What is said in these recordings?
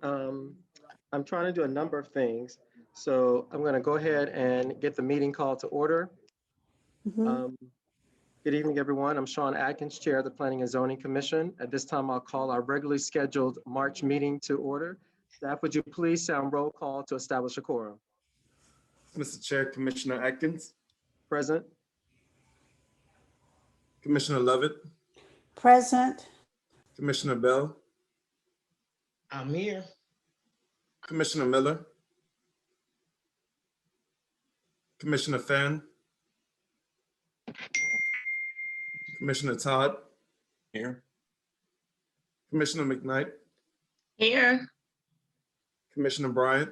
I'm trying to do a number of things. So I'm going to go ahead and get the meeting call to order. Mhm. Good evening, everyone. I'm Sean Atkins, Chair of the Planning and Zoning Commission. At this time, I'll call our regularly scheduled March meeting to order. Staff, would you please sound roll call to establish a quorum? Mr. Chair, Commissioner Atkins, Present. Commissioner Lovett, Present. Commissioner Bell, I'm here. Commissioner Miller, Commissioner Fan, Commissioner Todd, Here. Commissioner McKnight, Here. Commissioner Bryant,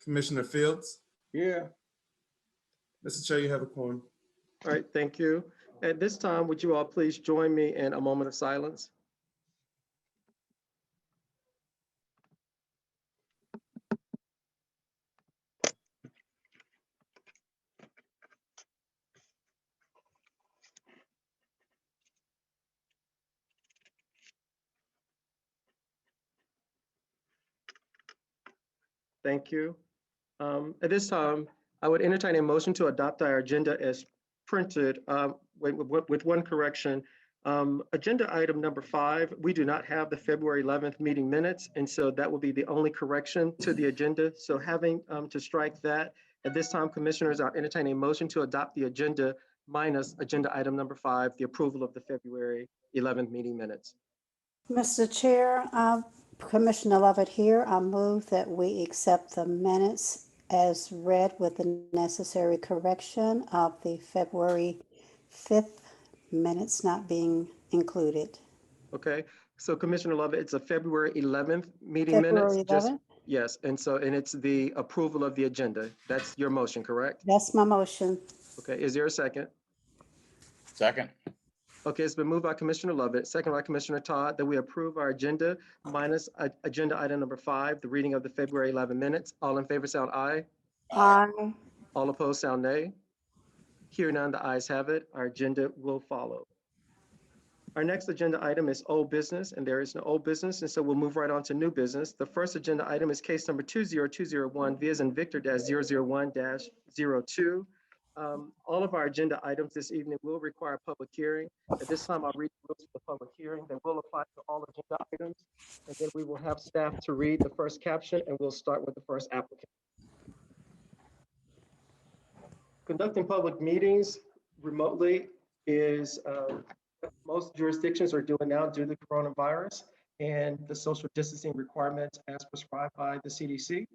Commissioner Fields. Here. Mr. Chair, you have a quorum. All right, thank you. At this time, would you all please join me in a moment of silence? Thank you. At this time, I would entertain a motion to adopt our agenda as printed with one correction. Agenda item number 5, we do not have the February 11th meeting minutes, and so that will be the only correction to the agenda. So having to strike that, at this time, commissioners are entertaining a motion to adopt the agenda minus agenda item number 5, the approval of the February 11th meeting minutes. Mr. Chair, Commissioner Lovett here. I move that we accept the minutes as read with the necessary correction of the February 5th minutes not being included. Okay, so Commissioner Lovett, it's a February 11th meeting February minutes? Just 11th? yes, and it's the approval of the agenda. That's your motion, correct? That's my motion. Okay, is there a second? Second. Okay, it's been moved by Commissioner Lovett, second by Commissioner Todd, that we approve our agenda minus agenda item number 5, the reading of the February 11 minutes. All in favor sound aye. Aye. All opposed sound nay. Hearing none, the ayes have it. Our agenda will follow. Our next agenda item is old business, and there is no old business, and so we'll move right on to new business. The first agenda item is case number 20201, V as in Victor -001-02. All of our agenda items this evening will require a public hearing. At this time, I'll read the rules of the public hearing that will apply to all agenda items, and then we will have staff to read the first caption, and we'll start with the first applicant. Conducting public meetings remotely is what most jurisdictions are doing now due to the coronavirus and the social distancing requirements as prescribed by the CDC.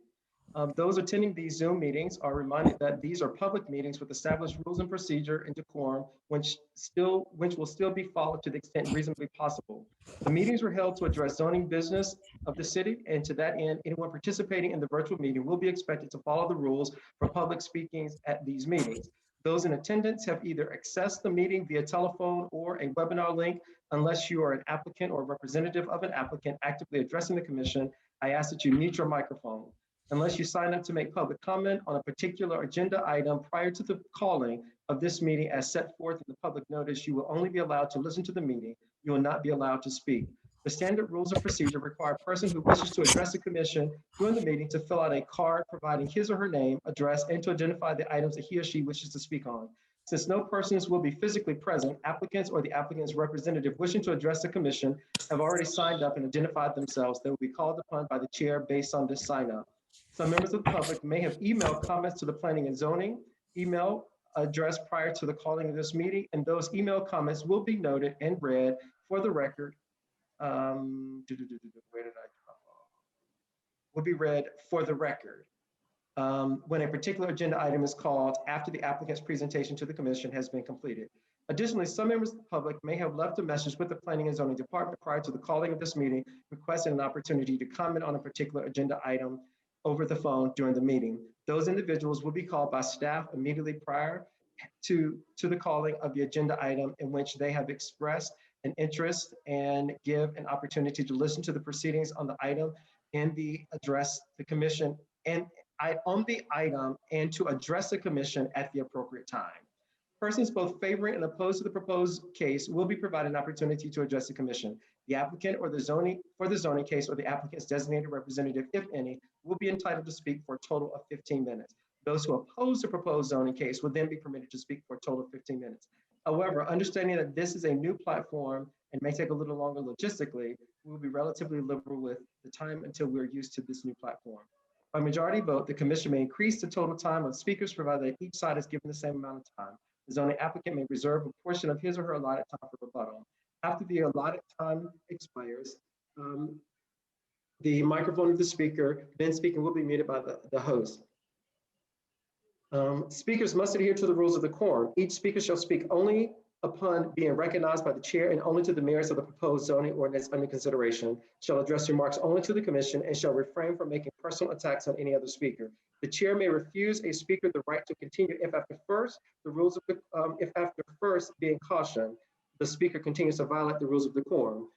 Those attending these Zoom meetings are reminded that these are public meetings with established rules and procedure and decorum, which will still be followed to the extent reasonably possible. The meetings were held to address zoning business of the city, and to that end, anyone participating in the virtual meeting will be expected to follow the rules for public speakings at these meetings. Those in attendance have either accessed the meeting via telephone or a webinar link. Unless you are an applicant or representative of an applicant actively addressing the commission, I ask that you mute your microphone. Unless you sign up to make public comment on a particular agenda item prior to the calling of this meeting as set forth in the public notice, you will only be allowed to listen to the meeting. You will not be allowed to speak. The standard rules of procedure require a person who wishes to address the commission during the meeting to fill out a card providing his or her name, address, and to identify the items that he or she wishes to speak on. Since no persons will be physically present, applicants or the applicant's representative wishing to address the commission have already signed up and identified themselves. They will be called upon by the chair based on this sign up. Some members of the public may have emailed comments to the planning and zoning email address prior to the calling of this meeting, and those email comments will be noted and read for the record. Where did I drop off? Will be read for the record when a particular agenda item is called after the applicant's presentation to the commission has been completed. Additionally, some members of the public may have left a message with the Planning and Zoning Department prior to the calling of this meeting, requesting an opportunity to comment on a particular agenda item over the phone during the meeting. Those individuals will be called by staff immediately prior to the calling of the agenda item in which they have expressed an interest and give an opportunity to listen to the proceedings on the item and the address the commission and on the item and to address the commission at the appropriate time. Persons both favoring and opposed to the proposed case will be provided an opportunity to address the commission. The applicant or the zoning case or the applicant's designated representative, if any, will be entitled to speak for a total of 15 minutes. Those who oppose the proposed zoning case will then be permitted to speak for a total of 15 minutes. However, understanding that this is a new platform and may take a little longer logistically, we will be relatively liberal with the time until we're used to this new platform. By majority vote, the commission may increase the total time of speakers provided that each side is given the same amount of time. The zoning applicant may reserve a portion of his or her allotted time for rebuttal. After the allotted time expires, the microphone of the speaker then speaking will be muted by the host. Speakers must adhere to the rules of the quorum. Each speaker shall speak only upon being recognized by the chair and only to the merits of the proposed zoning ordinance under consideration, shall address remarks only to the commission, and shall refrain from making personal attacks on any other speaker. The chair may refuse a speaker the right to continue if after first being cautioned, the speaker continues to violate the rules of the quorum,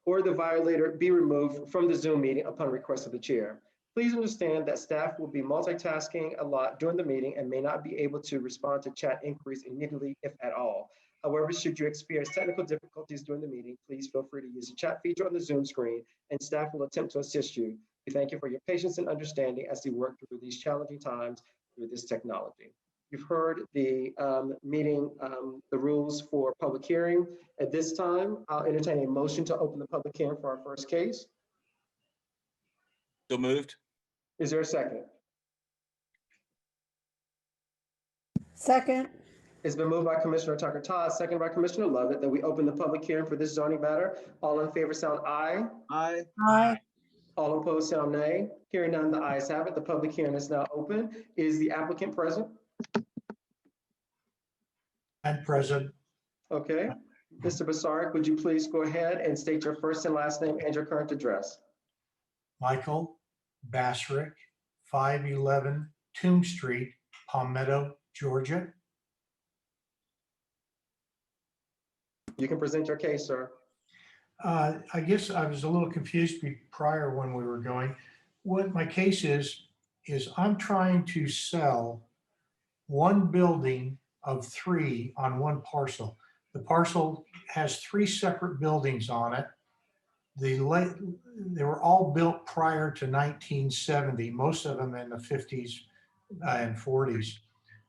or the violator be removed from the Zoom meeting upon request of the chair. Please understand that staff will be multitasking a lot during the meeting and may not be able to respond to chat inquiries immediately, if at all. However, should you experience technical difficulties during the meeting, please feel free to use the chat feature on the Zoom screen and staff will attempt to assist you. We thank you for your patience and understanding as we work through these challenging times through this technology. You've heard the the rules for public hearing. At this time, I'll entertain a motion to open the public hearing for our first case. So moved. Is there a second? Second. It's been moved by Commissioner Tucker Todd, second by Commissioner Lovett, that we open the public hearing for this zoning matter. All in favor sound aye. Aye. Aye. All opposed sound nay. Hearing none, the ayes have it. The public hearing is now open. Is the applicant present? I'm present. Okay. Mr. Basarik, would you please go ahead and state your first and last name and your current address? Michael Bassrick, 511 Tomb Street, Palmetto, Georgia. You can present your case, sir. I guess I was a little confused prior when we were going. What my case is I'm trying to sell one building of 3 on one parcel. The parcel has 3 separate buildings on it. They were all built prior to 1970, most of them in the 50s and 40s.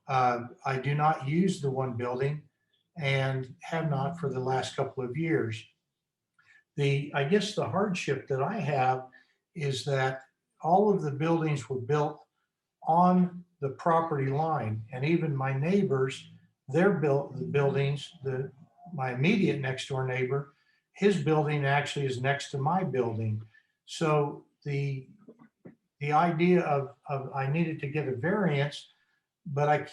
I do not use the one building and have not for the last couple of years. I guess the hardship that I have is that all of the buildings were built on the property line, and even my neighbors, their buildings, my immediate next door neighbor, his building actually is next to my building. So the idea of I needed to get a variance, but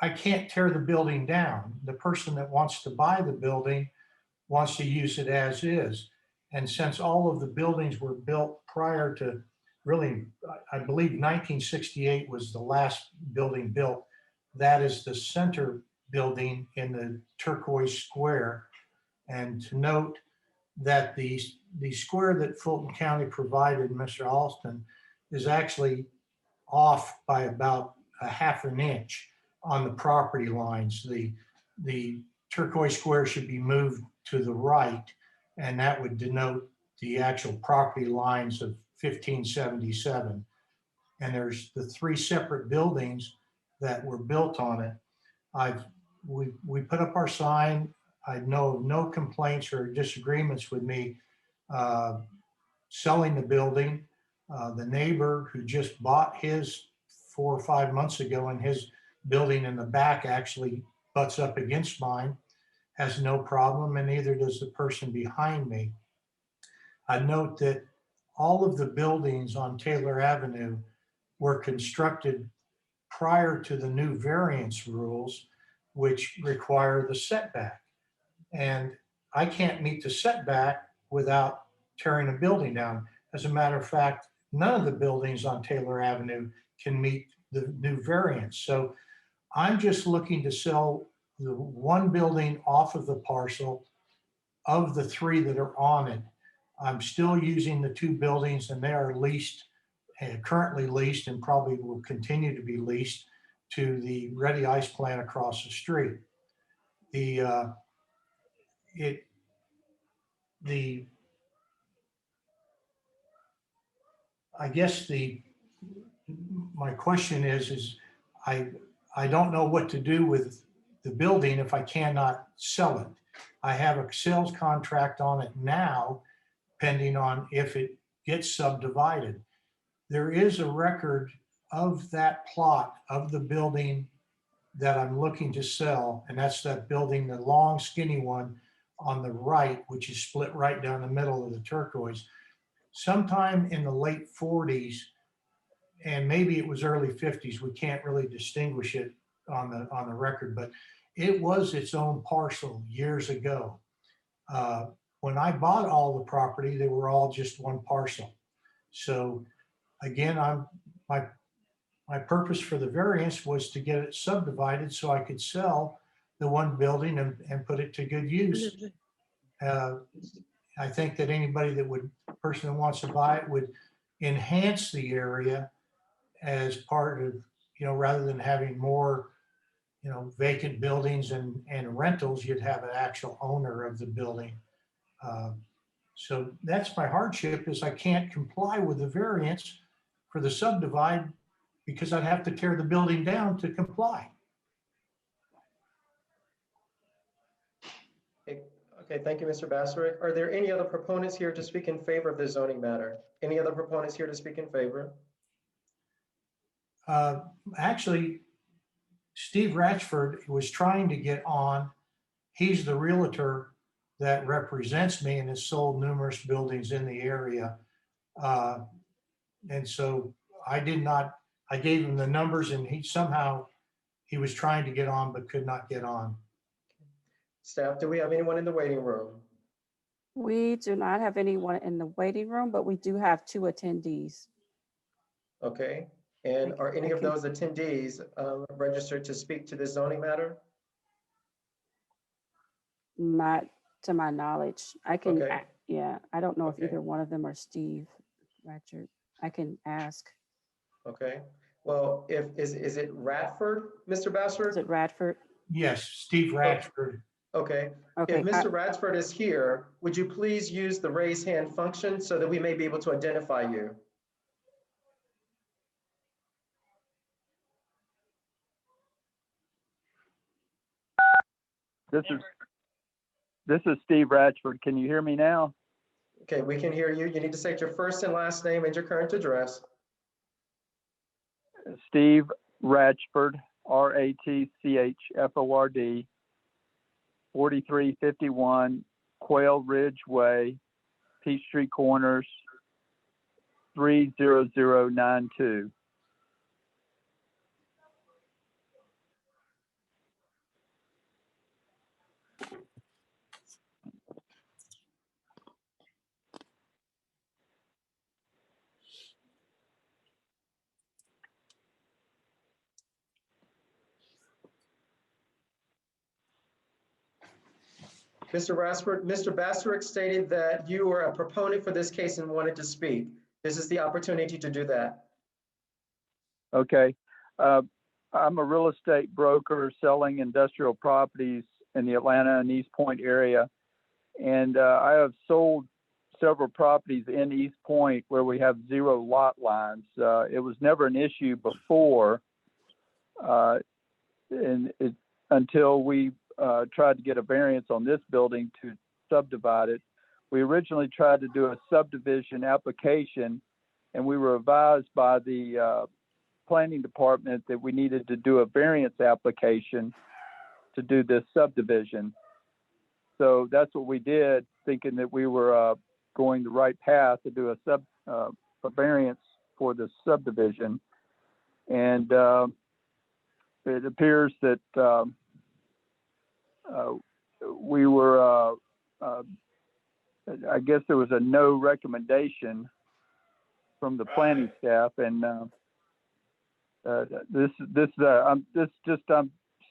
I can't tear the building down. The person that wants to buy the building wants to use it as is. And since all of the buildings were built prior to really, I believe 1968 was the last building built. That is the center building in the turquoise square. And to note that the square that Fulton County provided, Mr. Alston, is actually off by about a half an inch on the property lines. The turquoise square should be moved to the right, and that would denote the actual property lines of 1577. And there's the 3 separate buildings that were built on it. We put up our sign. I know of no complaints or disagreements with me selling the building. The neighbor who just bought his 4 or 5 months ago, and his building in the back actually butts up against mine, has no problem, and neither does the person behind me. I note that all of the buildings on Taylor Avenue were constructed prior to the new variance rules, which require the setback. And I can't meet the setback without tearing a building down. As a matter of fact, none of the buildings on Taylor Avenue can meet the new variance. So I'm just looking to sell the one building off of the parcel of the 3 that are on it. I'm still using the 2 buildings, and they are leased, currently leased, and probably will continue to be leased to the Ready Ice plant across the street. The I guess my question is I don't know what to do with the building if I cannot sell it. I have a sales contract on it now, pending on if it gets subdivided. There is a record of that plot of the building that I'm looking to sell, and that's that building, the long skinny one on the right, which is split right down the middle of the turquoise. Sometime in the late 40s, and maybe it was early 50s, we can't really distinguish it on the record, but it was its own parcel years ago. When I bought all the property, they were all just one parcel. So again, my purpose for the variance was to get it subdivided so I could sell the one building and put it to good use. I think that anybody person that wants to buy it would enhance the area as part of, rather than having more, vacant buildings and rentals, you'd have an actual owner of the building. So that's my hardship, is I can't comply with the variance for the subdivide because I'd have to tear the building down to comply. Okay, thank you, Mr. Basserick. Are there any other proponents here to speak in favor of the zoning matter? Any other proponents here to speak in favor? Actually, Steve Ratchford was trying to get on. He's the realtor that represents me and has sold numerous buildings in the area. And so I gave him the numbers, and he was trying to get on but could not get on. Staff, do we have anyone in the waiting room? We do not have anyone in the waiting room, but we do have 2 attendees. Okay, and are any of those attendees registered to speak to this zoning matter? Not to my knowledge. I can, Okay. yeah, I don't know if Okay. either one of them are Steve Ratchford. I can ask. Okay, well, is it Radford, Mr. Basserick? Is it Radford? Yes, Steve Ratchford. Okay, Okay. if Mr. Radford is here, would you please use the raise hand function so that we may be able to identify you? This is Steve Ratchford. Can you hear me now? Okay, we can hear you. You need to state your first and last name and your current address. Steve Ratchford, Ratchford, 4351 Quail Ridge Way, Peachtree Corners, 30092. Mr. Basserick stated that you were a proponent for this case and wanted to speak. This is the opportunity to do that. Okay. I'm a real estate broker selling industrial properties in the Atlanta and East Point area. And I have sold several properties in East Point where we have 0 lot lines. It was never an issue before until we tried to get a variance on this building to subdivide it. We originally tried to do a subdivision application, and we were advised by the planning department that we needed to do a variance application to do this subdivision. So that's what we did, thinking that we were going the right path to do a variance for the subdivision. And it appears that we were, I guess there was a no recommendation from the planning staff, and I'm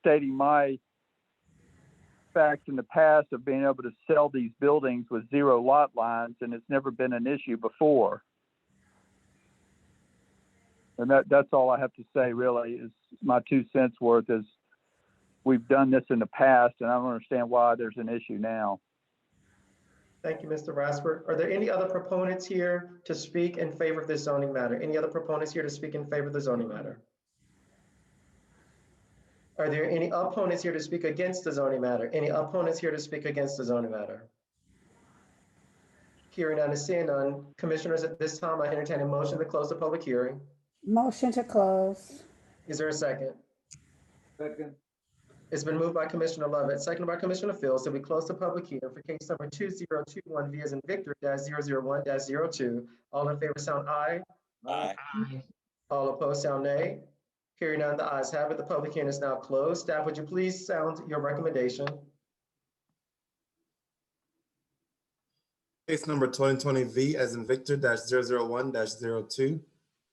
stating my facts in the past of being able to sell these buildings with 0 lot lines, and it's never been an issue before. And that's all I have to say, really, is my 2 cents worth. Is we've done this in the past, and I don't understand why there's an issue now. Thank you, Mr. Rasper. Are there any other proponents here to speak in favor of this zoning matter? Any other proponents here to speak in favor of the zoning matter? Are there any opponents here to speak against the zoning matter? Any opponents here to speak against the zoning matter? Hearing none and seeing none, commissioners, at this time, I entertain a motion to close the public hearing. Motion to close. Is there a second? Second. It's been moved by Commissioner Lovett, seconded by Commissioner Fields, that we close the public hearing for case number 2021 V as in Victor -001-02. All in favor sound aye. Aye. All opposed sound nay. Hearing none, the ayes have it. The public hearing is now closed. Staff, would you please sound your recommendation? Case number 2020 V as in Victor -001-02.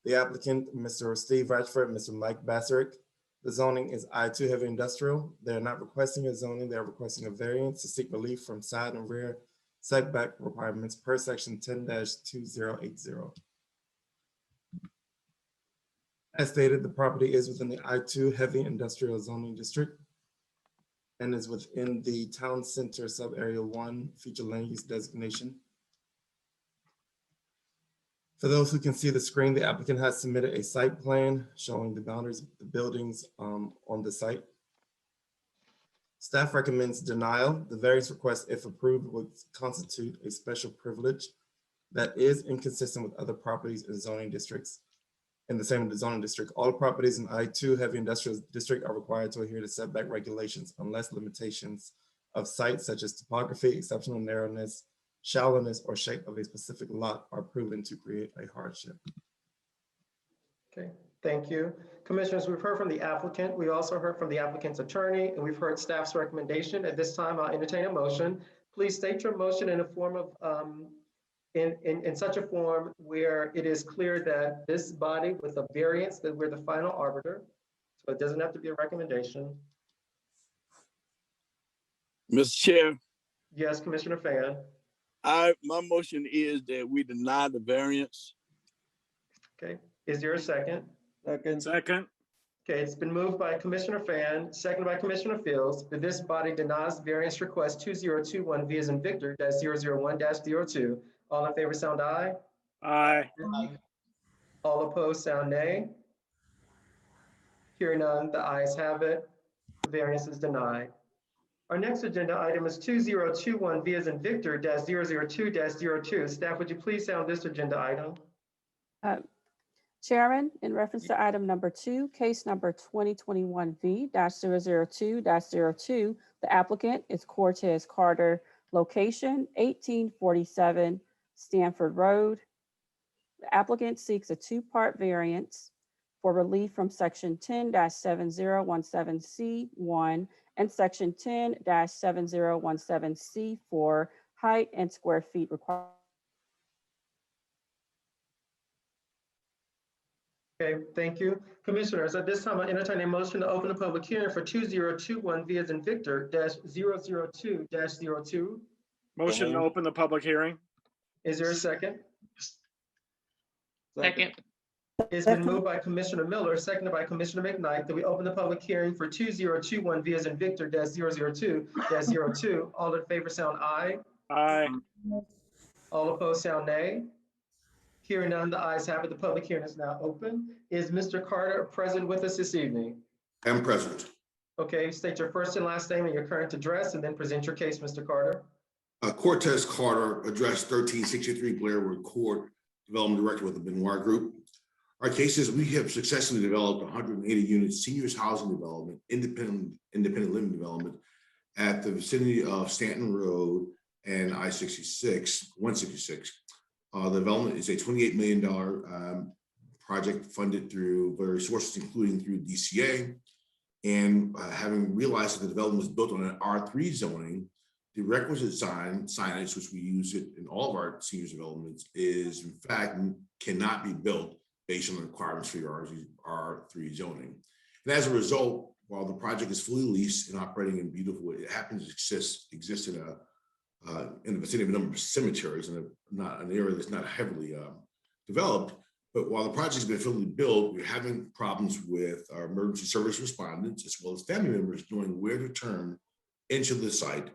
The applicant, Mr. Steve Ratchford, Mr. Mike Basserick. The zoning is I2 heavy industrial. They're not requesting a zoning, they're requesting a variance to seek relief from side and rear setback requirements per section 10-2080. As stated, the property is within the I2 heavy industrial zoning district and is within the town center sub-area 1 future land use designation. For those who can see the screen, the applicant has submitted a site plan showing the boundaries of the buildings on the site. Staff recommends denial. The variance request, if approved, would constitute a special privilege that is inconsistent with other properties in zoning districts. In the same zoning district, all properties in I2 heavy industrial district are required to adhere to setback regulations unless limitations of sites such as topography, exceptional narrowness, shallowness, or shape of a specific lot are proven to create a hardship. Okay, thank you. Commissioners, we've heard from the applicant. We also heard from the applicant's attorney, and we've heard staff's recommendation. At this time, I'll entertain a motion. Please state your motion in a form of, in such a form where it is clear that this body with a variance, that we're the final arbiter. So it doesn't have to be a recommendation. Mr. Chair, Yes, Commissioner Fan. my motion is that we deny the variance. Okay, is there a second? Second. Okay, it's been moved by Commissioner Fan, seconded by Commissioner Fields, that this body denies variance request 2021 V as in Victor -001-02. All in favor sound aye. Aye. All opposed sound nay. Hearing none, the ayes have it. The variance is denied. Our next agenda item is 2021 V as in Victor -002-02. Staff, would you please sound this agenda item? Chairman, in reference to item number 2, case number 2021 V-002-02, the applicant is Cortez Carter, location 1847 Stanford Road. The applicant seeks a 2-part variance for relief from section 10-7017C1 and section 10-7017C4 height and square feet required. Okay, thank you. Commissioners, at this time, I entertain a motion to open the public hearing for 2021 V as in Victor -002-02. Motion to open the public hearing. Is there a second? Second. It's been moved by Commissioner Miller, seconded by Commissioner McKnight, that we open the public hearing for 2021 V as in Victor -002-02. All in favor sound aye. Aye. All opposed sound nay. Hearing none, the ayes have it. The public hearing is now open. Is Mr. Carter present with us this evening? I'm present. Okay, state your first and last name and your current address, and then present your case, Mr. Carter. Cortez Carter, address 1363 Blairwood Court, Development Director with the Benoit Group. Our case is we have successfully developed 180 unit seniors housing development, independent living development at the vicinity of Stanton Road and I-166. The development is a $28 million project funded through various sources, including through DCA. And having realized that the development was built on an R3 zoning, the requisite signage, which we use it in all of our seniors developments, is in fact cannot be built based on the requirements for your R3 zoning. And as a result, while the project is fully leased and operating in beautiful, it happens to exist in the vicinity of a number of cemeteries in an area that's not heavily developed. But while the project's been fully built, we're having problems with our emergency service respondents as well as family members knowing where to turn into the site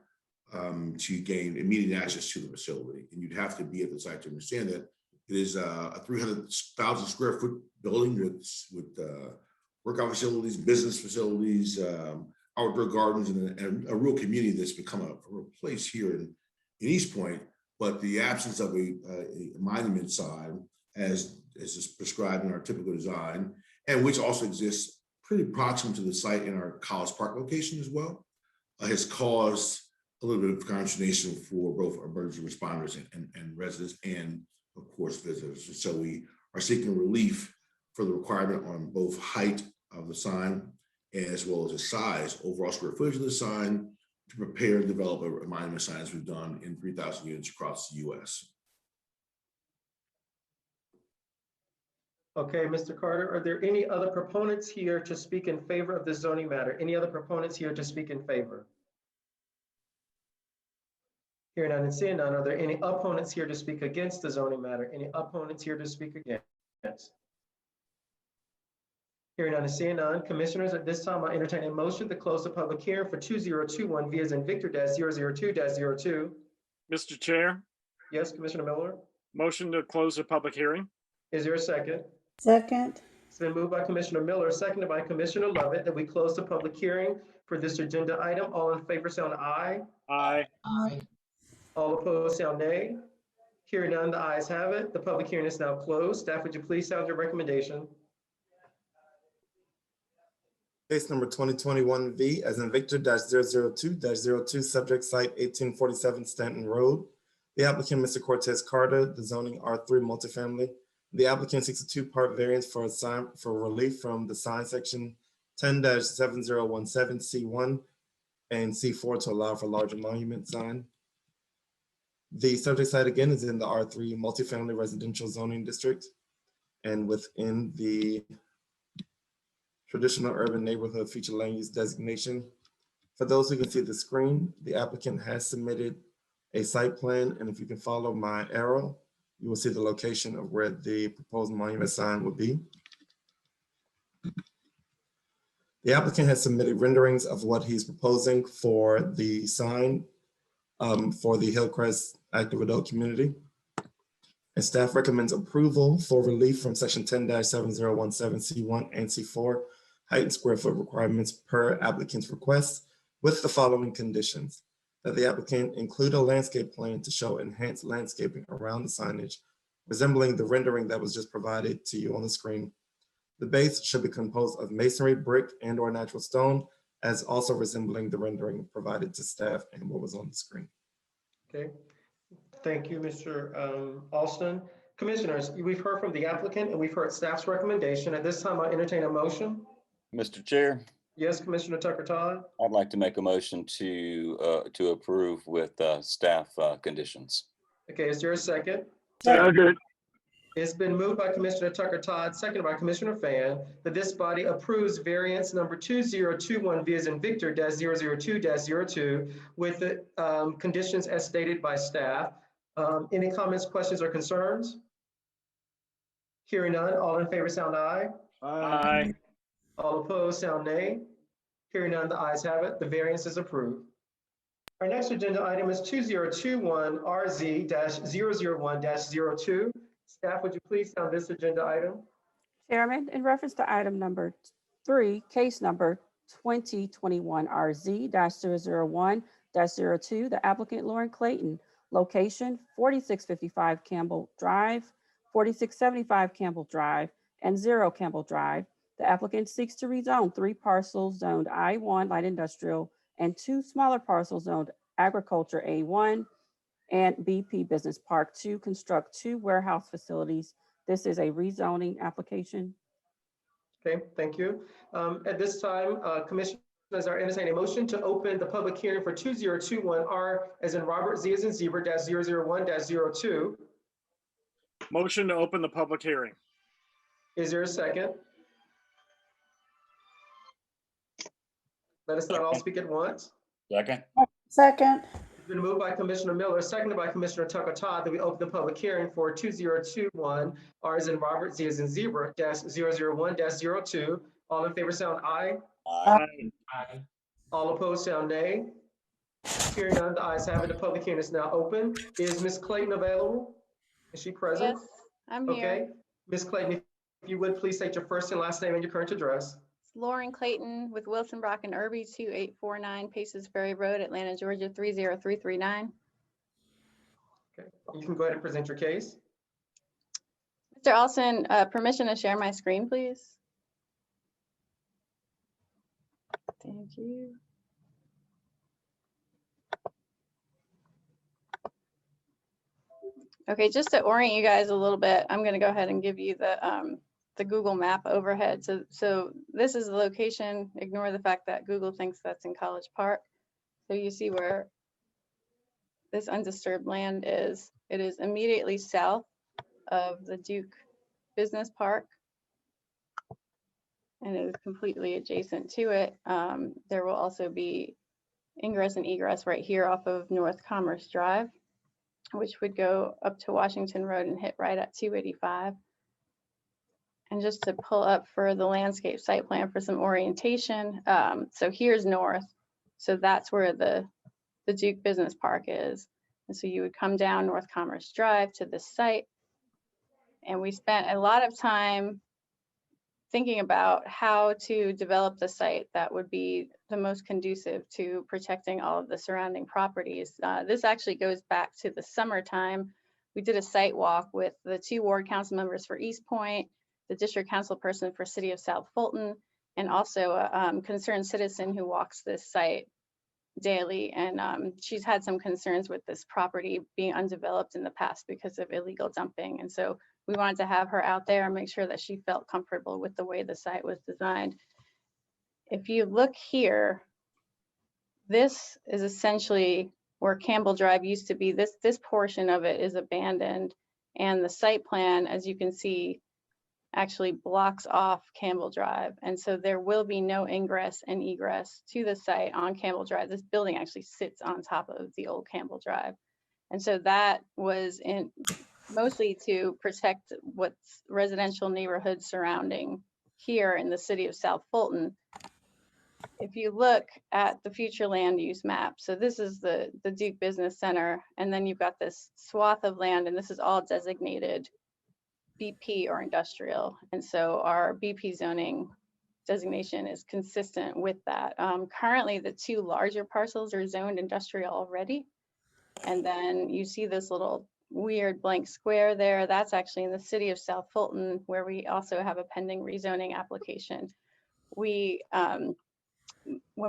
to gain immediate access to the facility. And you'd have to be at the site to understand that it is a 300,000 square foot building with workout facilities, business facilities, outdoor gardens, and a real community that's become a real place here in East Point. But the absence of a monument sign, as is prescribed in our typical design, and which also exists pretty proximate to the site in our College Park location as well, has caused a little bit of consternation for both emergency responders and residents, and of course visitors. So we are seeking relief for the requirement on both height of the sign as well as the size, overall square footage of the sign, to prepare and develop a monument sign as we've done in 3,000 units across the US. Okay, Mr. Carter, are there any other proponents here to speak in favor of the zoning matter? Any other proponents here to speak in favor? Hearing none and seeing none, are there any opponents here to speak against the zoning matter? Any opponents here to speak against? Hearing none and seeing none, commissioners, at this time I entertain a motion to close the public hearing for 2021 V as in Victor -002-02. Mr. Chair, Yes, Commissioner Miller. motion to close the public hearing. Is there a second? Second. It's been moved by Commissioner Miller, seconded by Commissioner Lovett, that we close the public hearing for this agenda item. All in favor, sound aye. Aye. All opposed, sound nay. Hearing none, the ayes have it. The public hearing is now closed. Staff, would you please sound your recommendation? Case number 2021 V as in Victor -002-02, subject site 1847 Stanton Road. The applicant, Mr. Cortez Carter, the zoning R3 multifamily. The applicant seeks a two-part variance for a sign for relief from the sign section 10-7017 C1 and C4 to allow for larger monument sign. The subject site again is in the R3 multifamily residential zoning district and within the traditional urban neighborhood feature land use designation. For those who can see the screen, the applicant has submitted a site plan, and if you can follow my arrow, you will see the location of where the proposed monument sign will be. The applicant has submitted renderings of what he's proposing for the sign for the Hillcrest Active Adult Community. And staff recommends approval for relief from section 10-7017 C1 and C4 height and square foot requirements per applicant's request, with the following conditions: that the applicant include a landscape plan to show enhanced landscaping around the signage, resembling the rendering that was just provided to you on the screen. The base should be composed of masonry, brick, and/or natural stone, as also resembling the rendering provided to staff and what was on the screen. Okay, thank you, Mr. Alston. Commissioners, we've heard from the applicant and we've heard staff's recommendation. At this time, I entertain a motion. Mr. Chair, Yes, Commissioner Tucker Todd. I'd like to make a motion to approve with staff conditions. Okay, is there a second? Second. It's been moved by Commissioner Tucker Todd, seconded by Commissioner Fan, that this body approves variance number 2021 V as in Victor -002-02 with the conditions as stated by staff. Any comments, questions, or concerns? Hearing none, all in favor sound aye. Aye. All opposed sound nay. Hearing none, the ayes have it. The variance is approved. Our next agenda item is 2021 RZ-001-02. Staff, would you please sound this agenda item? Chairman, in reference to item number 3, case number 2021 RZ-001-02, the applicant Lauren Clayton, location 4655 Campbell Drive, 4675 Campbell Drive, and 0 Campbell Drive. The applicant seeks to rezone 3 parcels zoned I1 light industrial and 2 smaller parcels zoned agriculture A1 and BP Business Park to construct 2 warehouse facilities. This is a rezoning application. Okay, thank you. At this time, commissioners are entertaining a motion to open the public hearing for 2021 R as in Robert, Z as in zebra -001-02. Motion to open the public hearing. Is there a second? Let us not all speak at once. Second. Second. Been moved by Commissioner Miller, seconded by Commissioner Tucker Todd, that we open the public hearing for 2021 R as in Robert, Z as in zebra, -001-02. All in favor sound aye. Aye. All opposed sound nay. Hearing none, the ayes have it. The public hearing is now open. Is Ms. Clayton available? Is she present? Yes, I'm here. Okay. Ms. Clayton, if you would, please state your first and last name and your current address. It's Lauren Clayton with Wilson, Brock, and Irby, 2849 Paces Ferry Road, Atlanta, Georgia, 30339. Okay. You can go ahead and present your case. Mr. Alston, permission to share my screen, please. Thank you. Okay, just to orient you guys a little bit, I'm going to go ahead and give you the Google map overhead. So this is the location. Ignore the fact that Google thinks that's in College Park. So you see where this undisturbed land is. It is immediately south of the Duke Business Park, and it is completely adjacent to it. There will also be ingress and egress right here off of North Commerce Drive, which would go up to Washington Road and hit right at 285. And just to pull up for the landscape site plan for some orientation. So here's north. So that's where the Duke Business Park is. And so you would come down North Commerce Drive to this site. And we spent a lot of time thinking about how to develop the site that would be the most conducive to protecting all of the surrounding properties. This actually goes back to the summertime. We did a site walk with the 2 ward council members for East Point, the district council person for City of South Fulton, and also a concerned citizen who walks this site daily. And she's had some concerns with this property being undeveloped in the past because of illegal dumping. And so we wanted to have her out there and make sure that she felt comfortable with the way the site was designed. If you look here, this is essentially where Campbell Drive used to be. This portion of it is abandoned, and the site plan, as you can see, actually blocks off Campbell Drive. And so there will be no ingress and egress to the site on Campbell Drive. This building actually sits on top of the old Campbell Drive. And so that was mostly to protect what's residential neighborhoods surrounding here in the city of South Fulton. If you look at the future land use map, so this is the Duke Business Center, and then you've got this swath of land, and this is all designated BP or industrial. And so our BP zoning designation is consistent with that. Currently, the 2 larger parcels are zoned industrial already. And then you see this little weird blank square there. That's actually in the city of South Fulton, where we also have a pending rezoning application. When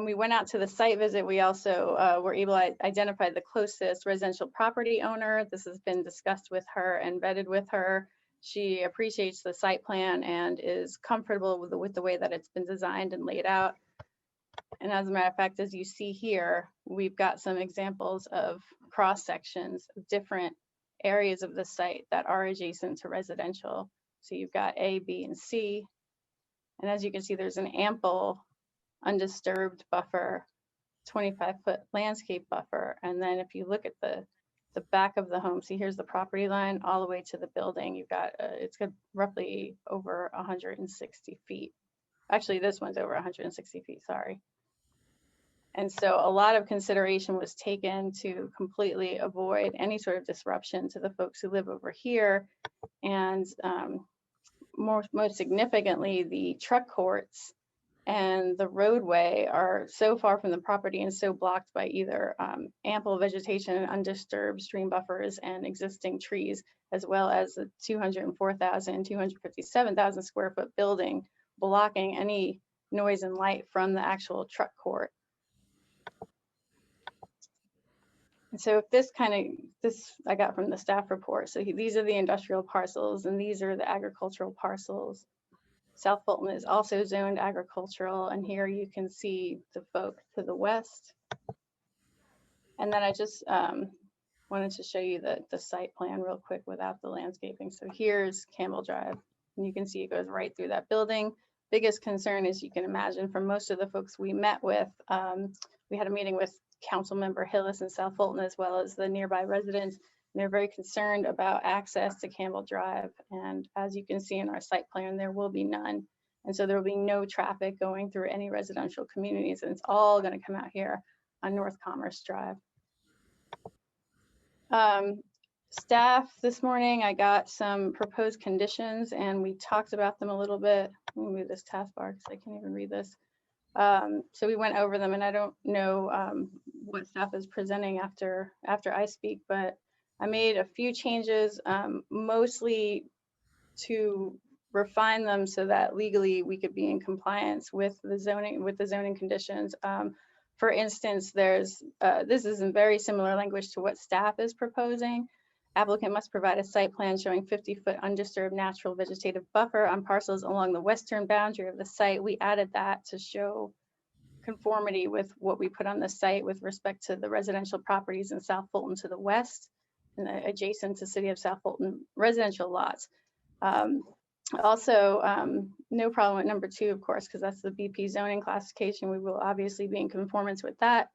we went out to the site visit, we also were able to identify the closest residential property owner. This has been discussed with her and vetted with her. She appreciates the site plan and is comfortable with the way that it's been designed and laid out. And as a matter of fact, as you see here, we've got some examples of cross sections of different areas of the site that are adjacent to residential. So you've got A, B, and C. And as you can see, there's an ample undisturbed buffer, 25-foot landscape buffer. And then if you look at the back of the home, see here's the property line all the way to the building. You've got, it's got roughly over 160 feet. Actually, this one's over 160 feet, sorry. And so a lot of consideration was taken to completely avoid any sort of disruption to the folks who live over here. And most significantly, the truck courts and the roadway are so far from the property and so blocked by either ample vegetation, undisturbed stream buffers, and existing trees, as well as the 204,000, 257,000 square foot building blocking any noise and light from the actual truck court. And so if this I got from the staff report. So these are the industrial parcels and these are the agricultural parcels. South Fulton is also zoned agricultural, and here you can see the folk to the west. And then I just wanted to show you the site plan real quick without the landscaping. So here's Campbell Drive, and you can see it goes right through that building. Biggest concern, as you can imagine, from most of the folks we met with, we had a meeting with Councilmember Hillis in South Fulton, as well as the nearby residents. And they're very concerned about access to Campbell Drive. And as you can see in our site plan, there will be none. And so there will be no traffic going through any residential communities, and it's all going to come out here on North Commerce Drive. Staff, this morning I got some proposed conditions and we talked about them a little bit. Let me move this taskbar because I can't even read this. So we went over them, and I don't know what staff is presenting after I speak, but I made a few changes, mostly to refine them so that legally we could be in compliance with the zoning conditions. For instance, this is in very similar language to what staff is proposing. Applicant must provide a site plan showing 50-foot undisturbed natural vegetative buffer on parcels along the western boundary of the site. We added that to show conformity with what we put on the site with respect to the residential properties in South Fulton to the west and adjacent to City of South Fulton residential lots. Also, no problem with number 2, of course, because that's the BP zoning classification. We will obviously be in conformance with that.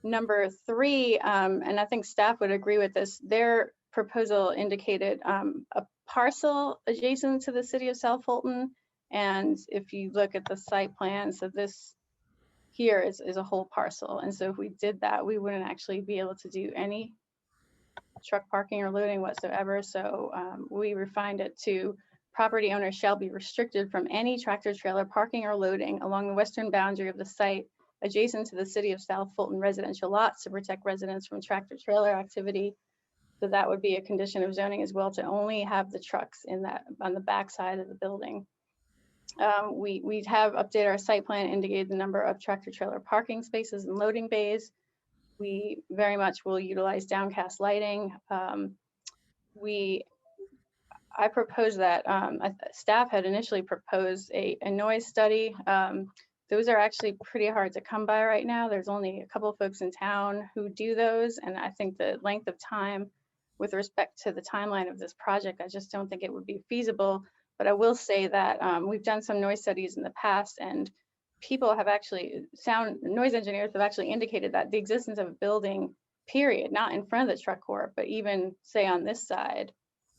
Number 3, and I think staff would agree with this, their proposal indicated a parcel adjacent to the City of South Fulton. And if you look at the site plan, so this here is a whole parcel. And so if we did that, we wouldn't actually be able to do any truck parking or loading whatsoever. So we refined it to property owners shall be restricted from any tractor trailer parking or loading along the western boundary of the site adjacent to the City of South Fulton residential lots to protect residents from tractor trailer activity. So that would be a condition of zoning as well, to only have the trucks in that on the back side of the building. We have updated our site plan, indicated the number of tractor trailer parking spaces and loading bays. We very much will utilize downcast lighting. I proposed that staff had initially proposed a noise study. Those are actually pretty hard to come by right now. There's only a couple of folks in town who do those. And I think the length of time with respect to the timeline of this project, I just don't think it would be feasible. But I will say that we've done some noise studies in the past, and people have actually, noise engineers have actually indicated that the existence of a building, period, not in front of the truck court, but even say on this side,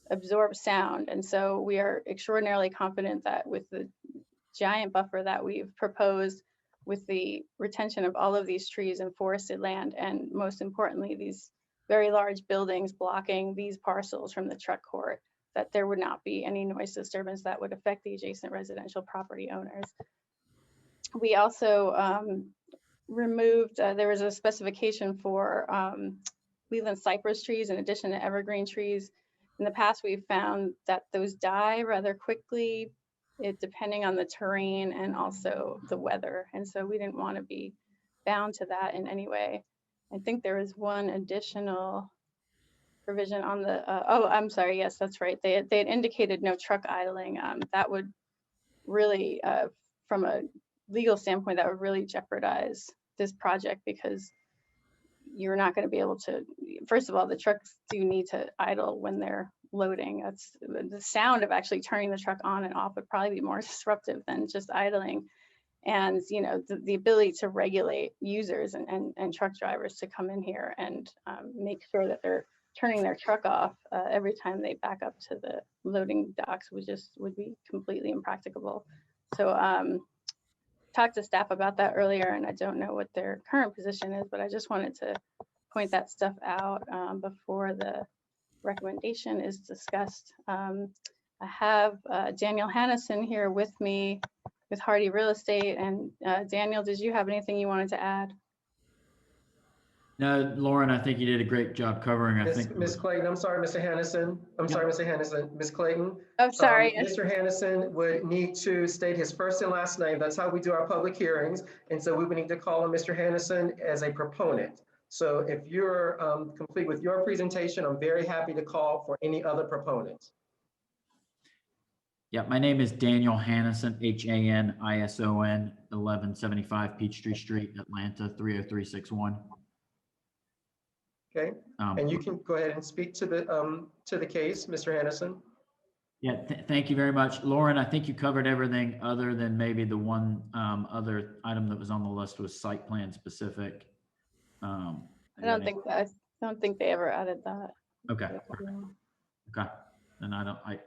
absorbs sound. And so we are extraordinarily confident that with the giant buffer that we've proposed, with the retention of all of these trees and forested land, and most importantly, these very large buildings blocking these parcels from the truck court, that there would not be any noise disturbance that would affect the adjacent residential property owners. We also removed, there was a specification for Leland cypress trees in addition to evergreen trees. In the past, we've found that those die rather quickly, depending on the terrain and also the weather. And so we didn't want to be bound to that in any way. I think there was one additional provision on the, oh, I'm sorry, yes, that's right. They had indicated no truck idling. That would really, from a legal standpoint, that would really jeopardize this project, because you're not going to be able to, first of all, the trucks do need to idle when they're loading. That's the sound of actually turning the truck on and off would probably be more disruptive than just idling. And, you know, the ability to regulate users and truck drivers to come in here and make sure that they're turning their truck off every time they back up to the loading docks would be completely impracticable. So talked to staff about that earlier, and I don't know what their current position is, but I just wanted to point that stuff out before the recommendation is discussed. I have Daniel Hannison here with me with Hardy Real Estate. And Daniel, did you have anything you wanted to add? No, Lauren, I think you did a great job covering. I think Ms. Clayton, I'm sorry, Mr. Hannison. I'm sorry, Mr. Hannison. Ms. Clayton. Oh, sorry. Mr. Hannison would need to state his first and last name. That's how we do our public hearings. And so we would need to call on Mr. Hannison as a proponent. So if you're complete with your presentation, I'm very happy to call for any other proponents. Yeah, my name is Daniel Hannison, Hannison, 1175 Peachtree Street, Atlanta, 30361. Okay, and you can go ahead and speak to the case, Mr. Hannison. Yeah, thank you very much. Lauren, I think you covered everything other than maybe the one other item that was on the list was site plan specific. I don't think they ever added that. Okay, okay. And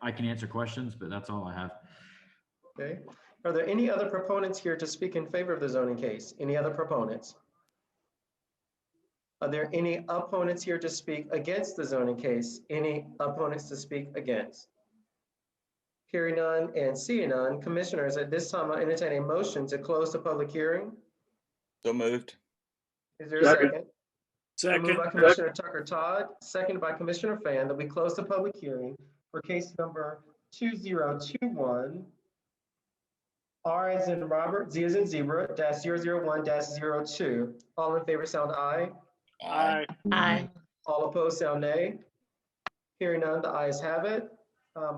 I can answer questions, but that's all I have. Okay. Are there any other proponents here to speak in favor of the zoning case? Any other proponents? Are there any opponents here to speak against the zoning case? Any opponents to speak against? Hearing none and seeing none, commissioners, at this time, I entertain a motion to close the public hearing. So moved. Is there a second? Moved Second. by Commissioner Tucker Todd, seconded by Commissioner Fan, that we close the public hearing for case number 2021. R as in Robert, Z as in zebra, -001-02. All in favor sound aye. Aye. Aye. All opposed sound nay. Hearing none, the ayes have it.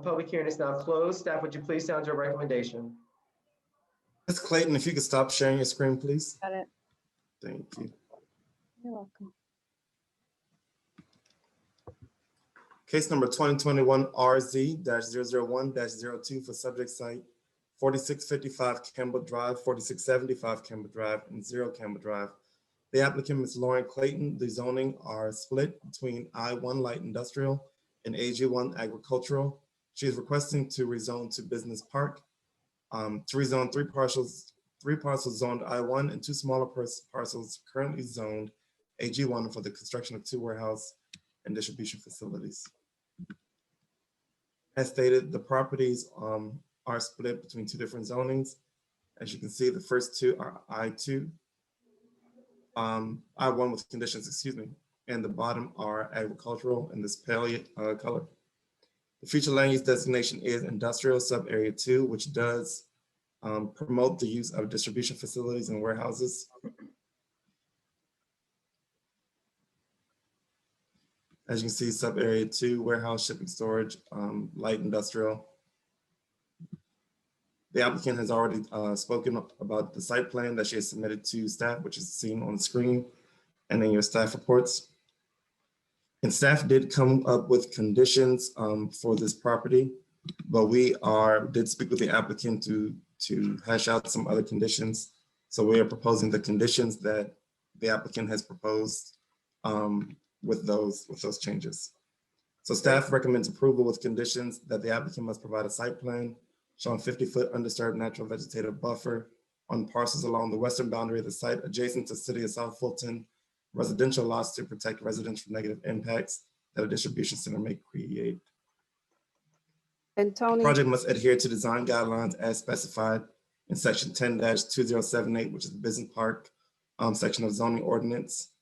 Public hearing is now closed. Staff, would you please sound your recommendation? Ms. Clayton, if you could stop sharing your screen, please. Got it. Thank you. You're welcome. Case number 2021 RZ-001-02 for subject site 4655 Campbell Drive, 4675 Campbell Drive, and 0 Campbell Drive. The applicant, Ms. Lauren Clayton. The zoning are split between I-1 light industrial and AG-1 agricultural. She is requesting to rezone to business park, to rezone three parcels zoned I-1 and two smaller parcels currently zoned AG-1 for the construction of 2 warehouse and distribution facilities. As stated, the properties are split between 2 different zonings. As you can see, the first 2 are I2, I1 with conditions, excuse me, and the bottom are agricultural in this pale color. The future land use designation is industrial sub area 2, which does promote the use of distribution facilities and warehouses. As you can see, sub area 2, warehouse, shipping, storage, light industrial. The applicant has already spoken about the site plan that she has submitted to staff, which is seen on the screen and in your staff reports. And staff did come up with conditions for this property, but we did speak with the applicant to hash out some other conditions. So we are proposing the conditions that the applicant has proposed with those changes. So staff recommends approval with conditions that the applicant must provide a site plan showing 50-foot undisturbed natural vegetative buffer on parcels along the western boundary of the site adjacent to City of South Fulton residential lots to protect residents from negative impacts that a distribution center may create. And Tony, Project must adhere to design guidelines as specified in section 10-2078, which is the business park section of zoning ordinance.